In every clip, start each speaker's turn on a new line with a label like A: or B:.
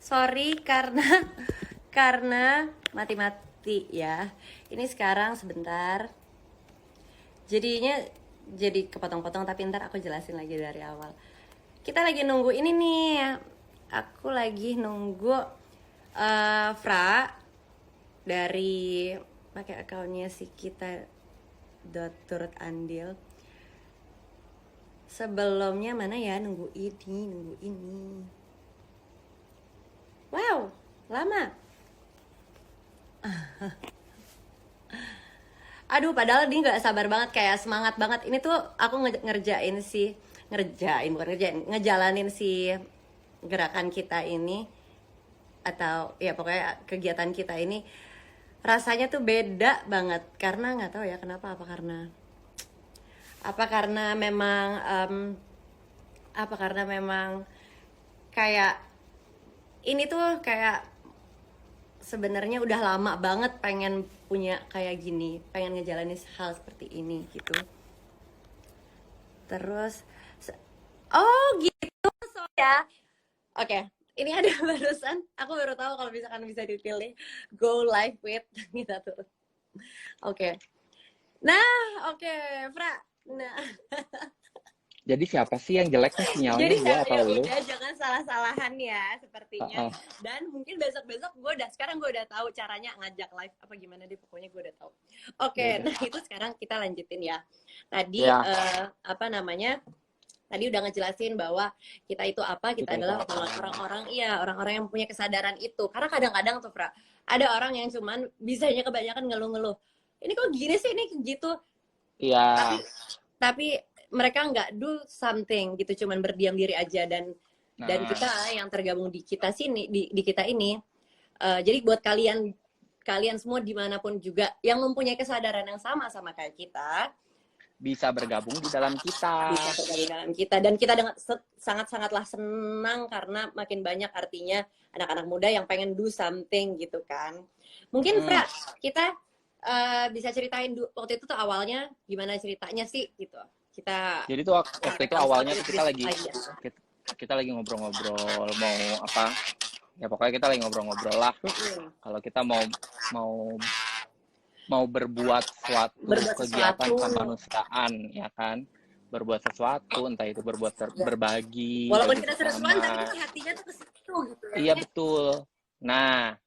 A: Sorry karena mati-mati ya. Ini sekarang sebentar. Jadinya jadi kepotong-potong, tapi ntar aku jelasin lagi dari awal. Kita lagi nunggu ini nih. Aku lagi nunggu Fra dari pakai akunnya si kita turut andil. Sebelumnya mana ya, nunggu ini. Wow, lama. Aduh, padahal dia nggak sabar banget, kayak semangat banget. Ini tuh aku ngejalanin si gerakan kita ini, atau ya pokoknya kegiatan kita ini rasanya tuh beda banget. Karena nggak tahu ya kenapa, apa karena memang kayak ini tuh kayak sebenarnya udah lama banget pengen punya kayak gini, pengen ngejalanin hal seperti ini gitu. Terus oh gitu, so ya. Oke, ini ada barusan aku baru tahu kalau misalkan bisa dipilih go live with kita tuh. Oke. Nah, oke, Fra. Nah,
B: Jadi siapa sih yang jelek nih, sinyalnya,
A: jadi
B: gua atau
A: ya
B: lu?
A: udah, jangan salah-salahan ya sepertinya.
B: Heeh.
A: Dan mungkin besok-besok sekarang gue udah tahu caranya ngajak live apa gimana deh, pokoknya gue udah tahu.
B: Ya
A: Oke,
B: udah.
A: nah itu sekarang kita lanjutin ya. Tadi
B: Ya,
A: apa namanya? Tadi udah ngejelasin bahwa kita itu apa? Kita
B: kita itu
A: adalah
B: apa?
A: orang-orang yang punya kesadaran itu. Karena kadang-kadang tuh, Fra, ada orang yang cuman bisanya kebanyakan ngeluh-ngeluh. Ini kok gini sih, ini gitu.
B: Iya.
A: Tapi mereka nggak do something gitu, cuman berdiam diri aja. Dan
B: Nah,
A: kita yang tergabung di kita sini, di kita ini, jadi buat kalian semua dimanapun juga yang mempunyai kesadaran yang sama kayak kita,
B: bisa bergabung di dalam kita.
A: bisa tergabung dalam kita. Dan kita dengan sangat-sangatlah senang karena makin banyak artinya anak-anak muda yang pengen do something gitu kan. Mungkin Fra, kita bisa ceritain waktu itu tuh awalnya gimana ceritanya sih gitu.
B: Jadi tuh waktu itu awalnya tuh
A: aja.
B: kita lagi ngobrol-ngobrol mau apa? Ya pokoknya kita lagi ngobrol-ngobrol lah. Kalau kita mau berbuat suatu kegiatan kemanusiaan, ya kan? Berbuat sesuatu, entah itu berbagi,
A: walaupun
B: bagi
A: kita
B: sesama.
A: seru-seruan, tapi tuh hatinya tuh ke situ gitu ya.
B: Iya betul. Nah,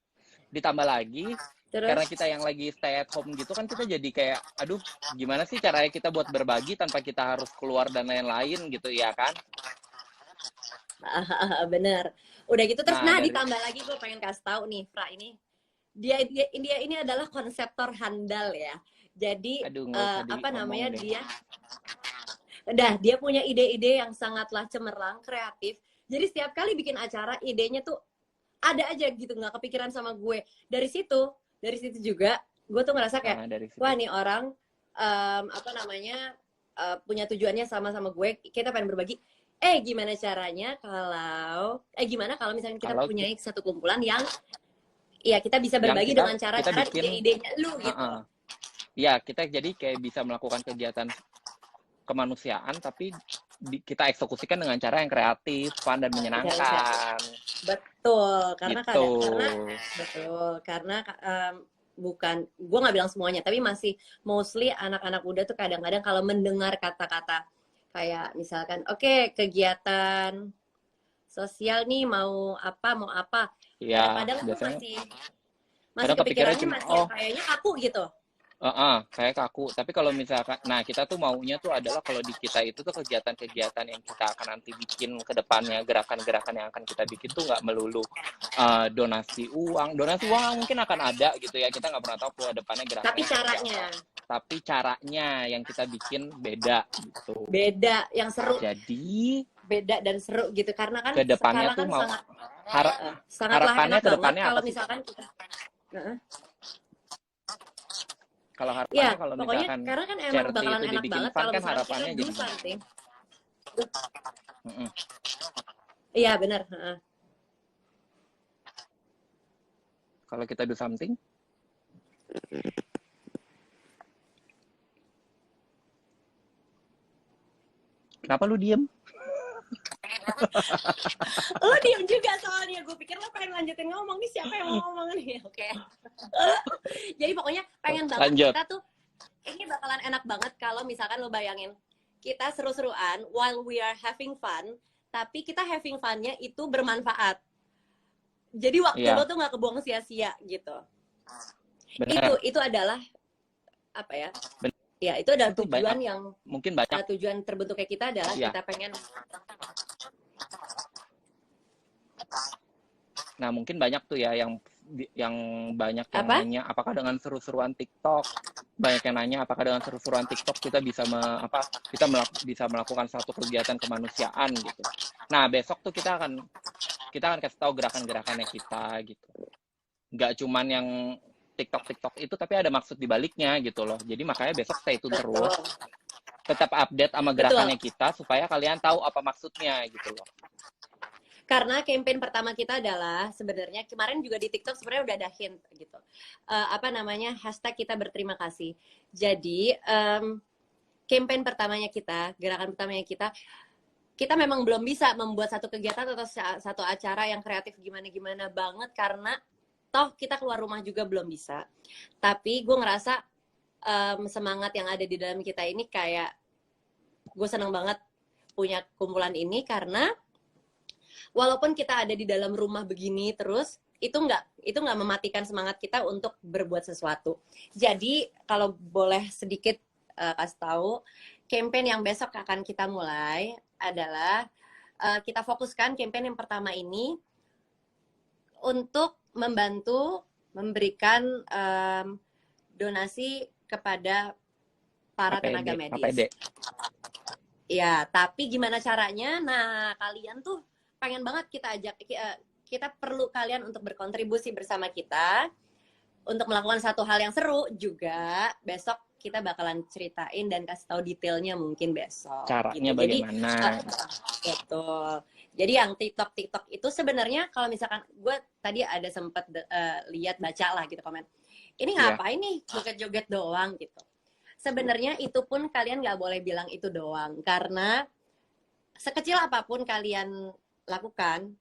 B: ditambah lagi
A: Terus?
B: karena kita yang lagi stay at home gitu kan, kita jadi kayak aduh gimana sih caranya kita buat berbagi tanpa kita harus keluar dan lain-lain gitu ya kan.
A: Bener. Udah gitu terus,
B: Nah,
A: ditambah lagi gue pengen kasih tahu nih, Fra, dia ini adalah konseptor handal ya. Jadi
B: aduh nggak usah
A: apa namanya
B: deh.
A: dia punya ide-ide yang sangatlah cemerlang, kreatif. Jadi setiap kali bikin acara, idenya tuh ada aja gitu, nggak kepikiran sama gue. Dari situ juga gue tuh ngerasa kayak wah, nih orang apa namanya punya tujuannya sama gue, kita pengen berbagi. Gimana caranya gimana kalau misalnya kita punya satu kumpulan yang ya kita bisa berbagi dengan cara ide-idenya lu gitu.
B: Ya, kita jadi kayak bisa melakukan kegiatan kemanusiaan tapi kita eksekusikan dengan cara yang kreatif, fun dan menyenangkan.
A: Betul, karena
B: gitu.
A: karena bukan, gue nggak bilang semuanya, tapi masih mostly anak-anak muda tuh kadang-kadang kalau mendengar kata-kata kayak misalkan kegiatan sosial nih mau apa, kadang-kadang tuh masih kepikirannya kayaknya aku gitu.
B: Kayak kaku. Tapi kalau misalkan, nah kita tuh maunya tuh adalah kalau di kita itu tuh kegiatan-kegiatan yang kita akan nanti bikin ke depannya, gerakan-gerakan yang akan kita bikin tuh nggak melulu donasi uang mungkin akan ada gitu ya, kita nggak pernah tahu ke depannya gerakan. Tapi caranya yang kita bikin beda gitu.
A: Beda, yang seru.
B: Jadi
A: beda dan seru gitu, karena kan
B: kedepannya tuh
A: kan
B: mau
A: harapannya ke depannya kalau misalkan kita
B: kalau harapannya kalau misalkan
A: karena kan emang bakalan enak banget kalau
B: kan harapannya
A: jadi something. Iya benar.
B: Kalau kita do something, kenapa lu diem?
A: Lo diem juga soalnya, gue pikir lo pengen lanjutin ngomong nih, siapa yang mau ngomong nih? Oke. Jadi pokoknya pengen banget
B: Lanjut.
A: kita tuh, ini bakalan enak banget kalau misalkan lo bayangin kita seru-seruan while we are having fun, tapi kita having fun-nya itu bermanfaat. Jadi waktu
B: Iya,
A: lo tuh nggak kebuang sia-sia gitu.
B: benar.
A: Itu adalah apa ya?
B: Benar.
A: Ya itu adalah
B: Itu
A: tujuan
B: banyak,
A: yang
B: mungkin banyak.
A: tujuan terbentuknya kita adalah
B: Iya.
A: kita pengen.
B: Nah, mungkin banyak tuh ya yang banyak yang
A: Apa?
B: nanya apakah dengan seru-seruan TikTok, banyak yang nanya apakah dengan seru-seruan TikTok kita bisa bisa melakukan satu kegiatan kemanusiaan gitu. Nah, besok tuh kita akan kasih tahu gerakan-gerakannya kita gitu. Nggak cuman yang TikTok itu, tapi ada maksud di baliknya gitu loh. Jadi makanya besok stay tune terus, tetap update sama gerakannya kita supaya kalian tahu apa maksudnya gitu loh.
A: Karena campaign pertama kita adalah sebenarnya kemarin juga di TikTok sebenarnya udah ada hint gitu. Apa namanya? Hashtag kita berterima kasih. Jadi campaign pertamanya kita, gerakan pertamanya kita memang belum bisa membuat satu kegiatan atau satu acara yang kreatif gimana-gimana banget karena toh kita keluar rumah juga belum bisa. Tapi gue ngerasa semangat yang ada di dalam kita ini kayak gue seneng banget punya kumpulan ini karena walaupun kita ada di dalam rumah begini terus itu nggak mematikan semangat kita untuk berbuat sesuatu. Jadi kalau boleh sedikit kasih tahu, campaign yang besok akan kita mulai adalah kita fokuskan campaign yang pertama ini untuk membantu memberikan donasi kepada para tenaga medis.
B: APD.
A: Ya, tapi gimana caranya? Nah, kalian tuh pengen banget kita ajak, kita perlu kalian untuk berkontribusi bersama kita untuk melakukan satu hal yang seru juga. Besok kita bakalan ceritain dan kasih tahu detailnya mungkin besok.
B: Caranya
A: gitu.
B: bagaimana?
A: Betul. Jadi yang TikTok itu sebenarnya kalau misalkan gue tadi ada sempat lihat baca lah gitu komen. Ini ngapain nih joget-joget doang gitu. Sebenarnya itu pun kalian nggak boleh bilang itu doang karena sekecil apapun kalian lakukan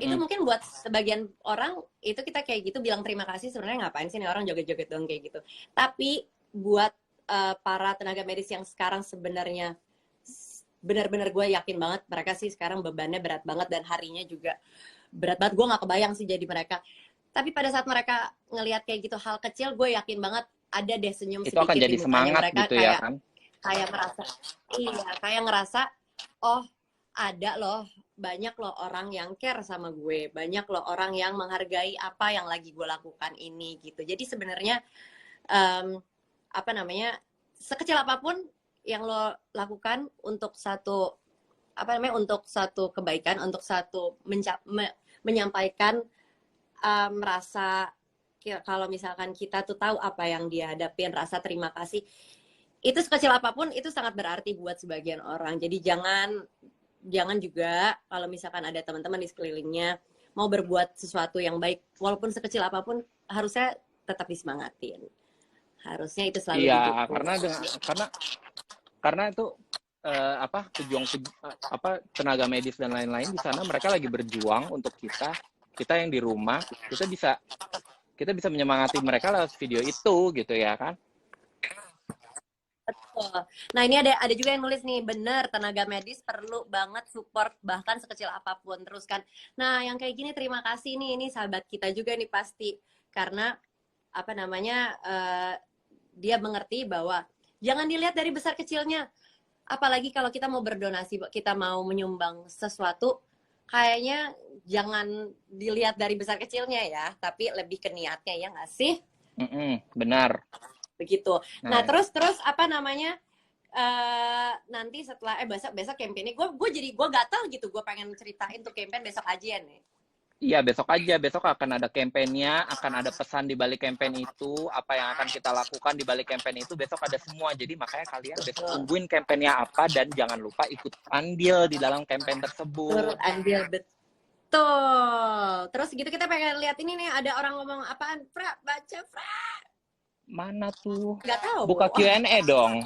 A: itu mungkin buat sebagian orang itu kita kayak gitu bilang terima kasih sebenarnya ngapain sih nih orang joget-joget dong kayak gitu. Tapi buat para tenaga medis yang sekarang sebenarnya benar-benar gue yakin banget mereka sih sekarang bebannya berat banget dan harinya juga berat banget. Gue nggak kebayang sih jadi mereka. Tapi pada saat mereka ngelihat kayak gitu hal kecil, gue yakin banget ada deh senyum
B: itu
A: sedikit
B: akan jadi
A: di mukanya
B: semangat
A: mereka
B: gitu ya kan?
A: Kayak merasa kayak ngerasa oh ada loh banyak loh orang yang care sama gue, banyak loh orang yang menghargai apa yang lagi gue lakukan ini gitu. Jadi sebenarnya apa namanya sekecil apapun yang lo lakukan untuk satu untuk satu kebaikan, untuk satu menyampaikan merasa kalau misalkan kita tuh tahu apa yang dia hadapin, rasa terima kasih itu sekecil apapun itu sangat berarti buat sebagian orang. Jadi jangan juga kalau misalkan ada teman-teman di sekelilingnya mau berbuat sesuatu yang baik walaupun sekecil apapun harusnya tetap disemangatin. Harusnya itu selalu didukung.
B: Karena itu pejuang tenaga medis dan lain-lain di sana mereka lagi berjuang untuk kita yang di rumah kita bisa menyemangati mereka lewat video itu gitu ya kan.
A: Betul. Nah ini ada juga yang nulis nih, bener tenaga medis perlu banget support bahkan sekecil apapun terus kan. Nah yang kayak gini terima kasih nih, ini sahabat kita juga nih pasti karena apa namanya dia mengerti bahwa jangan dilihat dari besar kecilnya. Apalagi kalau kita mau berdonasi, kita mau menyumbang sesuatu, kayaknya jangan dilihat dari besar kecilnya ya, tapi lebih ke niatnya ya nggak sih?
B: Benar.
A: Begitu. Nah terus apa namanya nanti setelah besok campaign ini gue gatal gitu, gue pengen ceritain tuh campaign besok aja nih.
B: Iya besok akan ada campaign-nya, akan ada pesan di balik campaign itu, apa yang akan kita lakukan di balik campaign itu besok ada semua. Jadi makanya kalian besok tungguin campaign-nya apa dan jangan lupa ikut andil di dalam campaign tersebut.
A: Andil betul. Terus gitu kita pengen lihat ini nih ada orang ngomong apaan? Baca.
B: Mana tuh?
A: Nggak tahu.
B: Buka Q&A dong.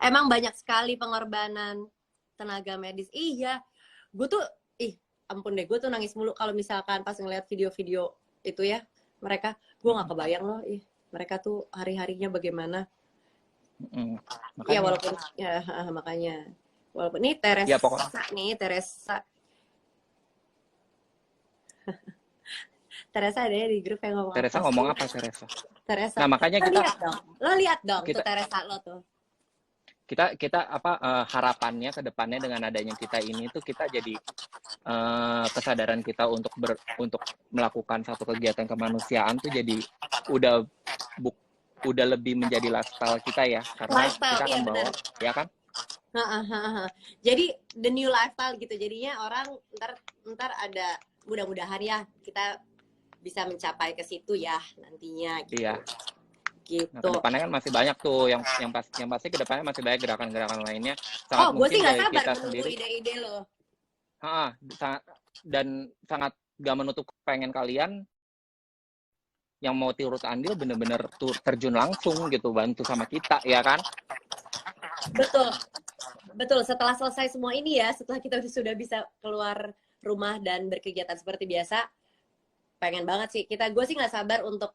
A: Emang banyak sekali pengorbanan tenaga medis. Iya. gue tuh ampun deh, gue tuh nangis mulu kalau misalkan pas ngeliat video-video itu ya mereka, gue nggak kebayang loh mereka tuh hari-harinya bagaimana. Ya
B: Makanya
A: walaupun ya makanya walaupun nih
B: ya pokoknya
A: Teresa ada ya di grup yang ngomong
B: Teresa
A: apa
B: ngomong
A: sih?
B: apa Teresa?
A: Teresa.
B: Nah, makanya
A: Lo lihat dong tuh
B: kita
A: Teresa lo tuh.
B: kita harapannya ke depannya dengan adanya kita ini tuh kita jadi kesadaran kita untuk melakukan satu kegiatan kemanusiaan tuh jadi udah udah lebih menjadi lifestyle kita ya, karena
A: Lifestyle,
B: kita akan
A: iya,
B: bawa
A: benar.
B: ya kan.
A: Jadi the new lifestyle gitu, jadinya orang ntar ada, mudah-mudahan ya kita bisa mencapai ke situ ya nantinya gitu.
B: Iya.
A: Gitu.
B: Nah, kedepannya kan masih banyak tuh yang pasti kedepannya masih banyak gerakan-gerakan lainnya.
A: Gue
B: Sangat
A: sih
B: mungkin
A: nggak
B: dari
A: sabar
B: kita
A: menunggu
B: sendiri.
A: ide-ide lo.
B: Dan sangat gak menutup pengen kalian yang mau turut andil bener-bener terjun langsung gitu, bantu sama kita ya kan.
A: Betul. Setelah selesai semua ini ya, setelah kita sudah bisa keluar rumah dan berkegiatan seperti biasa, pengen banget sih gue sih nggak sabar untuk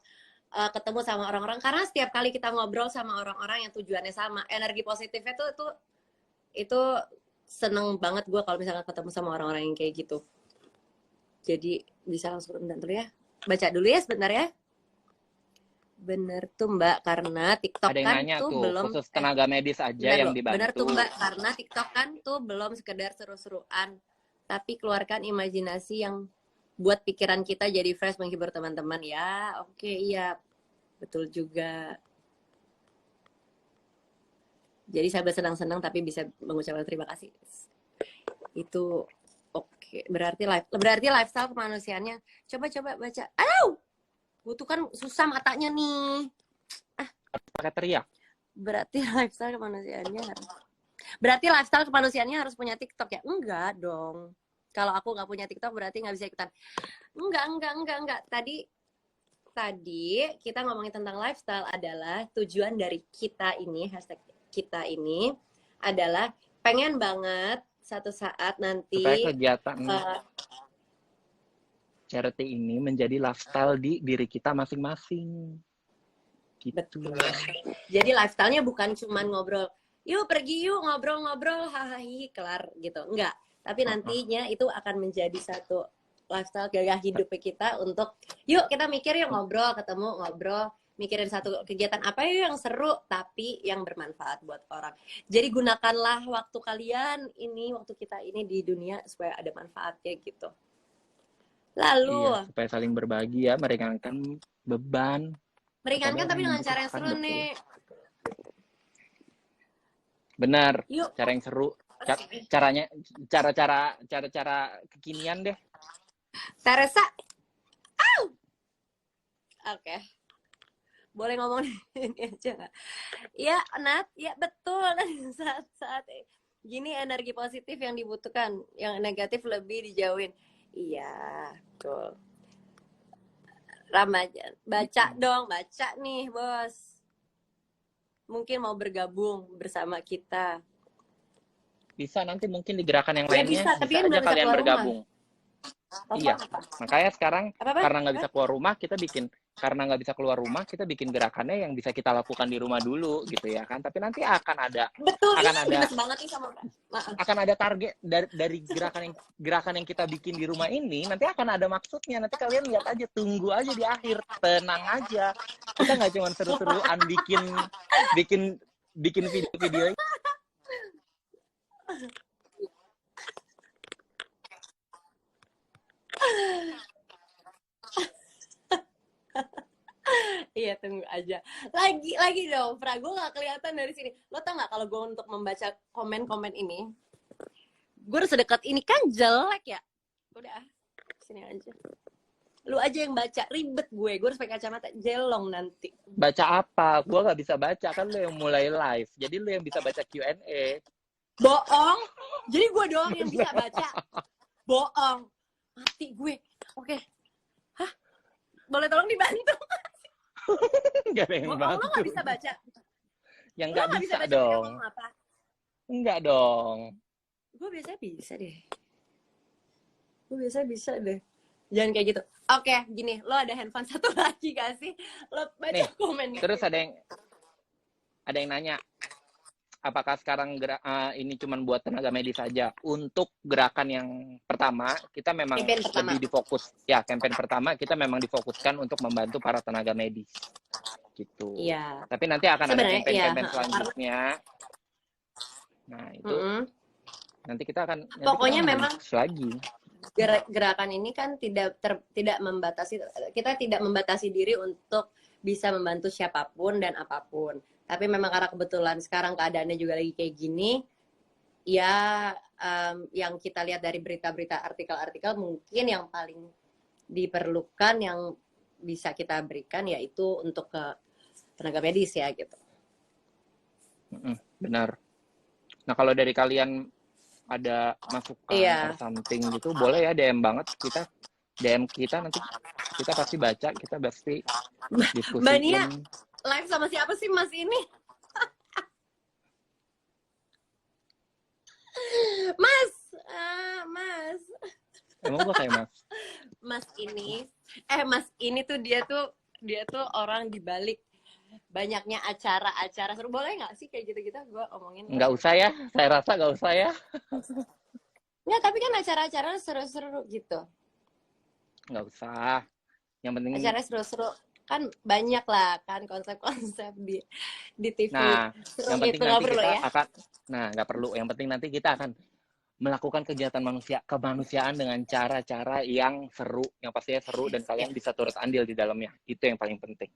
A: ketemu sama orang-orang, karena setiap kali kita ngobrol sama orang-orang yang tujuannya sama, energi positifnya tuh itu seneng banget gue kalau misalnya ketemu sama orang-orang yang kayak gitu. Jadi bisa langsung dulu ya, baca dulu ya sebentar ya. Bener tuh Mbak, karena TikTok
B: ada yang
A: kan
B: nanya
A: tuh belum
B: khusus tenaga medis aja yang dibantu.
A: Bener tuh Mbak, karena TikTok kan tuh belum sekedar seru-seruan, tapi keluarkan imajinasi yang buat pikiran kita jadi fresh, menghibur teman-teman ya. Oke, iya betul juga. Jadi saya bersenang-senang tapi bisa mengucapkan terima kasih. Itu oke. Berarti lifestyle kemanusiaannya. Coba baca. Gue tuh kan susah matanya nih.
B: Pakai teriak.
A: Berarti lifestyle kemanusiaannya harus punya TikTok ya? Enggak dong. Kalau aku nggak punya TikTok berarti nggak bisa ikutan. Enggak. Tadi kita ngomongin tentang lifestyle adalah tujuan dari kita ini, hashtag kita ini adalah pengen banget satu saat nanti
B: supaya kegiatan charity ini menjadi lifestyle di diri kita masing-masing. Gitu.
A: Betul. Jadi lifestyle-nya bukan cuman ngobrol, yuk pergi yuk ngobrol-ngobrol, hahaha kelar gitu. Enggak. Tapi nantinya itu akan menjadi satu lifestyle gaya hidup kita untuk yuk kita mikir yuk ketemu ngobrol, mikirin satu kegiatan apa yuk yang seru tapi yang bermanfaat buat orang. Jadi gunakanlah waktu kalian ini, waktu kita ini di dunia supaya ada manfaatnya gitu. Lalu
B: supaya saling berbagi ya, meringankan beban.
A: Meringankan tapi dengan cara yang seru nih.
B: Benar. Yuk. Cara yang seru. Cara kekinian deh.
A: Teresa. Oke. Boleh ngomong ini aja nggak? Ya, Nat. Ya, betul. Saat-saat gini energi positif yang dibutuhkan. Yang negatif lebih dijauhin. Iya, betul. Ramadan. Baca nih, Bos. Mungkin mau bergabung bersama kita.
B: Bisa nanti mungkin di gerakan yang lainnya
A: bisa
B: aja kalian bergabung. Iya, makanya sekarang karena nggak bisa keluar rumah kita bikin gerakannya yang bisa kita lakukan di rumah dulu gitu ya kan. Tapi nanti akan ada akan ada target dari gerakan yang kita bikin di rumah ini, nanti akan ada maksudnya. Nanti kalian lihat aja, tunggu aja di akhir, tenang aja. Kita nggak cuma seru-seruan bikin video-video.
A: Iya, tunggu aja. Lagi dong, Fra. Gue gak kelihatan dari sini. Lo tau gak kalau gue untuk membaca komen-komen ini, gue udah sedekat ini kan jelek ya. Udah, sini aja. Lu aja yang baca, ribet gue harus pakai kacamata, jelong nanti.
B: Baca apa? Gue gak bisa baca, kan lo yang mulai live. Jadi lo yang bisa baca Q&A.
A: Bohong? Jadi gue doang yang bisa baca? Bohong. Mati gue. Oke. Hah? Boleh tolong dibantu?
B: Gak ada yang bantu.
A: Lo gak bisa baca?
B: Yang gak bisa dong. Enggak dong.
A: Gue biasanya bisa deh. Gue biasanya bisa deh. Jangan kayak gitu. Oke, gini, lo ada handphone satu lagi gak sih? Lo baca
B: Nih,
A: komen.
B: terus ada yang nanya, apakah sekarang ini cuma buat tenaga medis saja? Untuk gerakan yang pertama, kita memang
A: Campaign pertama.
B: lebih difokus. Ya, campaign pertama kita memang difokuskan untuk membantu para tenaga medis. Gitu.
A: Iya.
B: Tapi nanti akan ada
A: Sebenarnya,
B: campaign-campaign
A: iya.
B: selanjutnya. Nah, itu nanti kita akan
A: pokoknya memang
B: lagi.
A: Gerakan ini kan tidak membatasi, kita tidak membatasi diri untuk bisa membantu siapapun dan apapun. Tapi memang karena kebetulan sekarang keadaannya juga lagi kayak gini, ya yang kita lihat dari berita-berita, artikel-artikel, mungkin yang paling diperlukan yang bisa kita berikan yaitu untuk ke tenaga medis ya gitu.
B: Benar. Nah kalau dari kalian ada masukan or something gitu, boleh ya DM banget, kita DM kita, nanti kita pasti baca, kita pasti diskusiin.
A: Mbak Nia live sama siapa sih Mas ini? Mas.
B: Emang gua kayak Mas?
A: Mas ini tuh dia tuh orang di balik banyaknya acara-acara seru. Boleh nggak sih kayak gitu-gitu gue omongin?
B: Nggak usah ya, saya rasa nggak usah ya.
A: Nggak, tapi kan acara-acara seru-seru gitu.
B: Nggak usah. Yang penting
A: acara seru-seru kan banyak lah kan konsep-konsep di TV.
B: Nah,
A: seru
B: yang penting
A: gitu,
B: nanti kita
A: ya?
B: akan, nggak perlu. Yang penting nanti kita akan melakukan kegiatan kemanusiaan dengan cara-cara yang seru, yang pastinya seru dan kalian bisa turut andil di dalamnya. Itu yang paling penting.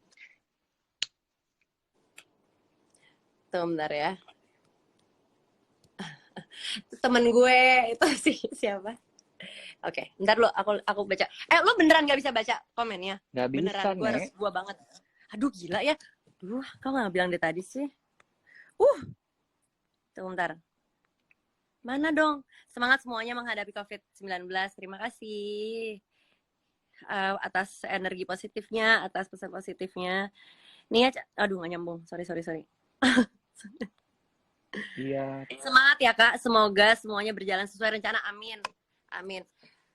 A: Bentar ya. Temen gue itu sih siapa? Oke, bentar lo, aku baca. Lo beneran nggak bisa baca komennya?
B: Nggak bisa,
A: beneran, gue harus gua banget. Aduh gila ya. Kau nggak bilang dari tadi sih? Tunggu bentar. Mana dong? Semangat semuanya menghadapi COVID-19. Terima kasih atas energi positifnya, atas pesan positifnya. Nih ya, aduh nggak nyambung. Sorry.
B: Iya.
A: Semangat ya Kak, semoga semuanya berjalan sesuai rencana. Amin.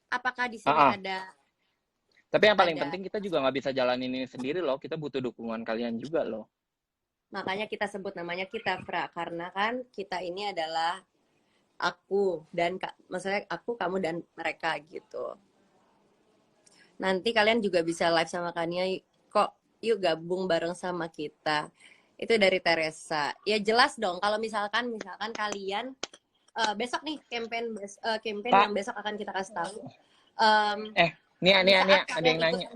A: Apakah di sini ada?
B: Tapi yang paling penting kita juga nggak bisa jalanin ini sendiri loh. Kita butuh dukungan kalian juga loh.
A: Makanya kita sebut namanya kita, Fra, karena kan kita ini adalah aku dan maksudnya aku, kamu dan mereka gitu. Nanti kalian juga bisa live sama Kania kok. Yuk gabung bareng sama kita. Itu dari Teresa. Ya jelas dong kalau misalkan kalian besok nih campaign yang besok akan kita kasih tahu.
B: Nia, ada yang nanya,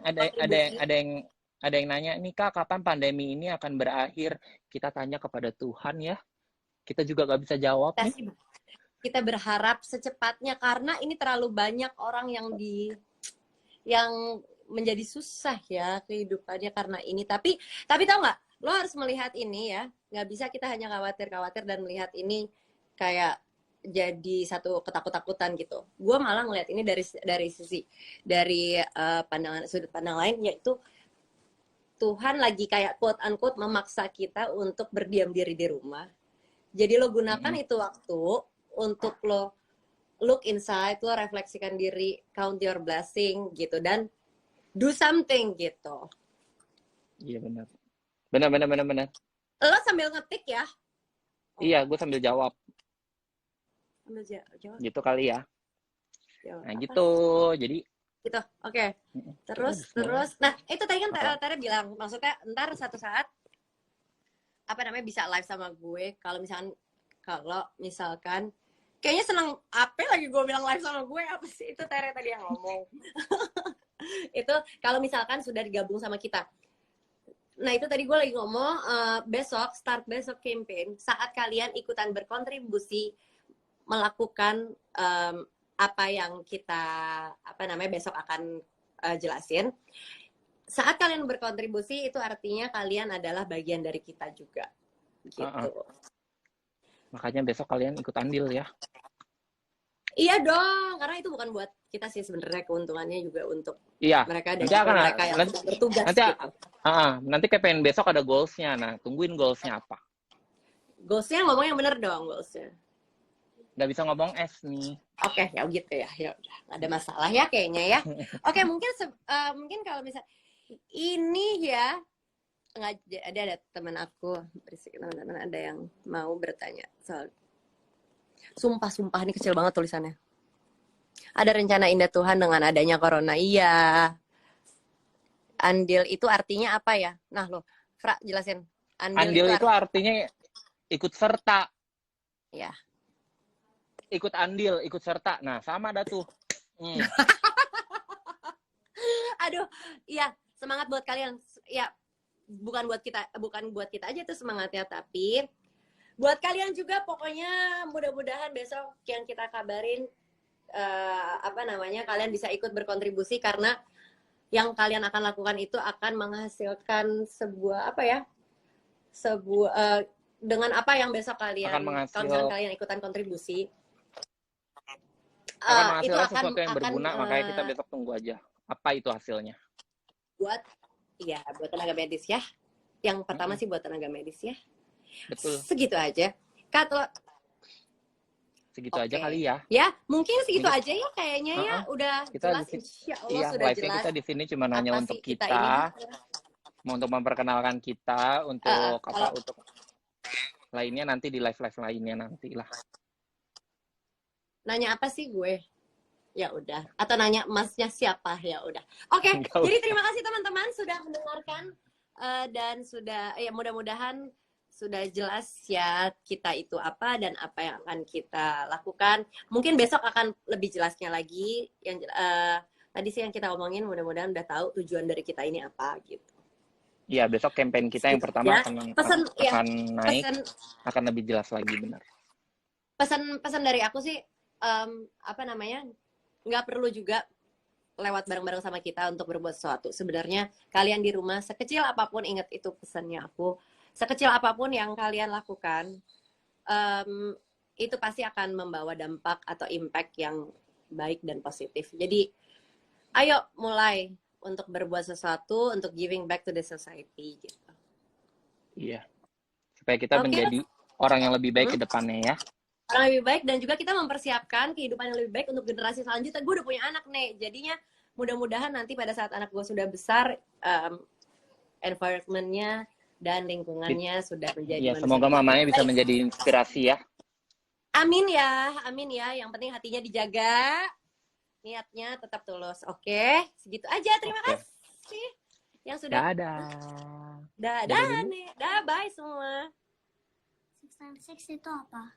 B: ada yang nanya nih Kak, kapan pandemi ini akan berakhir? Kita tanya kepada Tuhan ya. Kita juga nggak bisa jawab nih.
A: Kita berharap secepatnya karena ini terlalu banyak orang yang menjadi susah ya kehidupannya karena ini. Tapi tau nggak? Lo harus melihat ini ya, nggak bisa kita hanya khawatir dan melihat ini kayak jadi satu ketakut-takutan gitu. Gue malah ngelihat ini dari sudut pandang lain, yaitu Tuhan lagi kayak quote unquote memaksa kita untuk berdiam diri di rumah. Jadi lo gunakan itu waktu untuk lo look inside, lo refleksikan diri, count your blessing gitu, dan do something gitu.
B: Iya benar.
A: Lo sambil ngetik ya?
B: Iya, gue sambil jawab.
A: Jawab.
B: Gitu kali ya. Nah gitu, jadi.
A: Gitu, oke. Terus. Nah itu tadi kan Tere bilang, maksudnya ntar satu saat bisa live sama gue. Kalau misalkan kayaknya seneng apa lagi gue bilang live sama gue, apa sih itu Tere tadi yang ngomong. Itu kalau misalkan sudah digabung sama kita. Nah itu tadi gue lagi ngomong start besok campaign, saat kalian ikutan berkontribusi melakukan apa yang kita besok akan jelasin. Saat kalian berkontribusi itu artinya kalian adalah bagian dari kita juga gitu.
B: Makanya besok kalian ikut andil ya.
A: Iya dong, karena itu bukan buat kita sih sebenarnya, keuntungannya juga untuk mereka dan mereka yang bertugas gitu.
B: Nanti campaign besok ada goals-nya. Nah, tungguin goals-nya apa.
A: Goals-nya ngomong yang bener dong, goals-nya.
B: Nggak bisa ngomong S nih.
A: Oke, ya gitu ya. Ya udah, nggak ada masalah ya kayaknya ya. Oke, mungkin kalau misalnya ini ya nggak ada teman aku berisik, teman-teman ada yang mau bertanya soal sumpah ini kecil banget tulisannya. Ada rencana indah Tuhan dengan adanya corona. Iya. Andil itu artinya apa ya? Nah lo, Fra, jelasin.
B: Andil itu artinya ikut serta.
A: Ya.
B: Ikut andil, ikut serta. Nah, sama dah tuh.
A: Aduh, iya, semangat buat kalian. Ya, bukan buat kita aja tuh semangatnya, tapi buat kalian juga. Pokoknya mudah-mudahan besok yang kita kabarin kalian bisa ikut berkontribusi, karena yang kalian akan lakukan itu akan menghasilkan dengan apa yang besok kalian, kalau misalkan kalian ikutan kontribusi,
B: akan
A: itu
B: menghasilkan
A: akan
B: sesuatu yang berguna. Makanya kita besok tunggu aja apa itu hasilnya.
A: Buat tenaga medis ya. Yang pertama sih buat tenaga medis ya.
B: Betul.
A: Segitu aja.
B: Segitu aja kali ya.
A: Ya, mungkin segitu aja ya kayaknya ya. Udah
B: kita
A: jelas, insya Allah
B: iya,
A: sudah
B: live-nya
A: jelas.
B: kita di sini cuma hanya untuk kita mau untuk memperkenalkan kita, untuk untuk lainnya nanti di live lainnya nanti lah.
A: Nanya apa sih gue? Ya udah. Atau nanya masnya siapa? Ya udah. Oke, jadi terima kasih teman-teman sudah mendengarkan dan sudah mudah-mudahan sudah jelas ya kita itu apa dan apa yang akan kita lakukan. Mungkin besok akan lebih jelasnya lagi. Yang tadi sih yang kita omongin, mudah-mudahan udah tahu tujuan dari kita ini apa gitu.
B: Iya, besok campaign kita yang pertama akan naik, akan lebih jelas lagi, benar.
A: Pesan dari aku sih nggak perlu juga lewat bareng-bareng sama kita untuk berbuat sesuatu. Sebenarnya kalian di rumah sekecil apapun, ingat itu pesannya aku. Sekecil apapun yang kalian lakukan, itu pasti akan membawa dampak atau impact yang baik dan positif. Jadi, ayo mulai untuk berbuat sesuatu, untuk giving back to the society. Gitu.
B: Iya. Supaya kita menjadi orang yang lebih baik ke depannya ya.
A: Orang lebih baik, dan juga kita mempersiapkan kehidupan yang lebih baik untuk generasi selanjutnya. Gue udah punya anak nih, jadinya mudah-mudahan nanti pada saat anak gue sudah besar, environment-nya dan lingkungannya sudah menjadi
B: ya, semoga mamanya bisa menjadi inspirasi ya.
A: Amin ya. Yang penting hatinya dijaga, niatnya tetap tulus. Oke, segitu aja. Terima kasih yang sudah. Dadah nih. Bye semua.
C: 6 itu apa?